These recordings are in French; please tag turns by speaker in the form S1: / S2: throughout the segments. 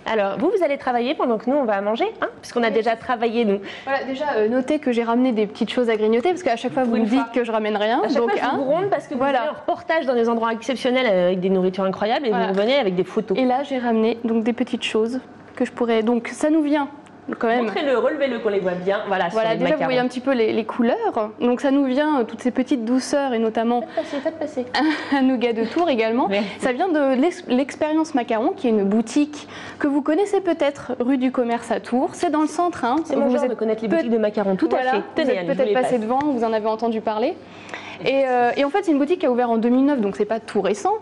S1: Alors, vous allez travailler pendant que nous, on va manger, hein, puisqu'on a déjà travaillé, nous.
S2: Voilà, déjà, notez que j'ai ramené des petites choses à grignoter, parce qu'à chaque fois, vous me dites que je ramène rien.
S1: À chaque fois, je vous gronde parce que vous allez en reportage dans des endroits exceptionnels avec des nourritures incroyables et vous revenez avec des photos.
S2: Et là, j'ai ramené donc des petites choses que je pourrais... Donc, ça nous vient... Quand même.
S1: Montrez-le, relevez-le qu'on les voit bien. Voilà,
S2: déjà vous voyez un petit peu les couleurs. Donc ça nous vient, toutes ces petites douceurs et notamment
S1: faites passer.
S2: Un nougat de Tours également. Mais... Ça vient de l'expérience Macaron, qui est une boutique que vous connaissez peut-être, rue du Commerce à Tours. C'est dans le centre. Hein.
S1: C'est mon genre de connaître les boutiques de Macaron, tout à fait.
S2: Vous êtes peut-être passé devant, vous en avez entendu parler. Et en fait, c'est une boutique qui a ouvert en 2009, donc c'est pas tout récent.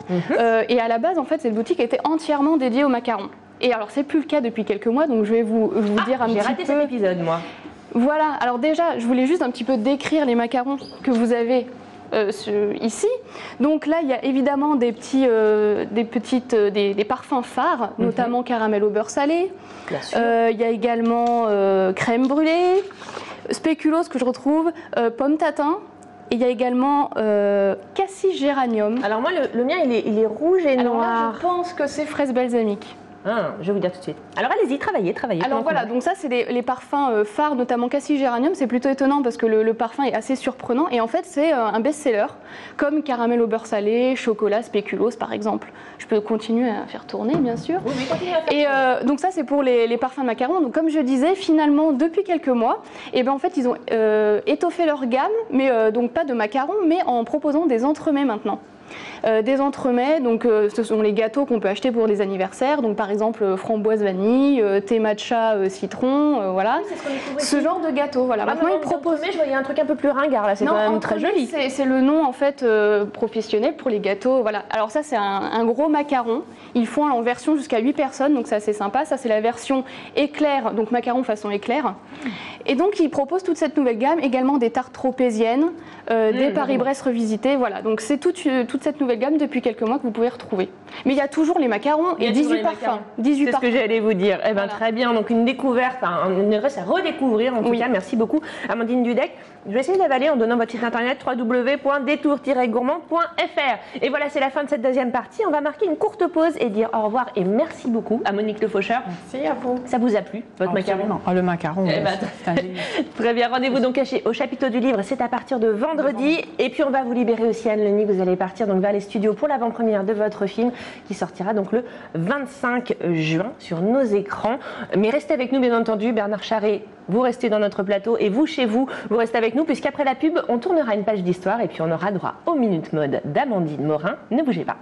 S2: Et à la base, en fait, cette boutique était entièrement dédiée au macaron. Et alors, c'est plus le cas depuis quelques mois, donc je vais vous dire un petit peu...
S1: J'ai raté cet épisode, moi.
S2: Voilà, alors déjà, je voulais juste un petit peu décrire les macarons que vous avez ici. Donc là, il y a évidemment des parfums phares, notamment caramel au beurre salé. Il y a également crème brûlée, spéculoos que je retrouve, pomme tatin. Et il y a également cassis géranium.
S1: Alors moi, le mien, il est rouge et noir.
S2: Là, je pense que c'est fraise balsamique.
S1: Ah, je vais vous dire tout de suite. Alors allez-y, travaillez.
S2: Alors voilà, donc ça c'est les parfums phares, notamment cassis géranium. C'est plutôt étonnant parce que le parfum est assez surprenant. Et en fait, c'est un best-seller, comme caramel au beurre salé, chocolat, spéculoos par exemple. Je peux continuer à faire tourner, bien sûr.
S1: Oui, continuez à faire
S2: tourner. Donc ça c'est pour les parfums de macaron. Donc comme je disais, finalement, depuis quelques mois, en fait, ils ont étoffé leur gamme, mais donc pas de macarons, mais en proposant des entremets maintenant. Des entremets, donc ce sont les gâteaux qu'on peut acheter pour les anniversaires, donc par exemple framboise vanille, thé matcha citron, voilà.
S1: Oui,
S2: ce genre de gâteau, voilà. Maintenant ils proposent.
S1: Je voyais un truc un peu plus ringard là, c'est quand même très joli.
S2: C'est le nom en fait professionnel pour les gâteaux, voilà. Alors ça c'est un gros macaron. Ils font en version jusqu'à 8 personnes, donc c'est assez sympa. Ça c'est la version éclair, donc macaron façon éclair. Et donc ils proposent toute cette nouvelle gamme, également des tartes tropéziennes, des Paris-Brest revisités, voilà. Donc c'est toute cette nouvelle gamme depuis quelques mois que vous pouvez retrouver. Mais il y a toujours les macarons et 18 parfums.
S1: C'est ce que j'allais vous dire. Eh ben, très bien, donc une découverte, une adresse à redécouvrir en tout cas. Merci beaucoup Amandine Dudek. Je vais essayer d'avaler en donnant votre site internet www.détour-gourmand.fr. Et voilà, c'est la fin de cette deuxième partie. On va marquer une courte pause et dire au revoir et merci beaucoup à Monique Le Faucheur.
S3: Merci à vous.
S1: Ça vous a plu, votre macaron?
S3: Le macaron,
S1: très bien, rendez-vous donc au chapiteau du livre, c'est à partir de vendredi. Et puis on va vous libérer aussi, Anne-Leni, vous allez partir donc vers les studios pour l'avant-première de votre film qui sortira donc le 25 juin sur nos écrans. Mais restez avec nous, bien entendu. Bernard Charret, vous restez dans notre plateau et vous, chez vous, vous restez avec nous puisqu'après la pub, on tournera une page d'histoire et puis on aura droit aux Minutes Mode d'Amandine Morin. Ne bougez pas.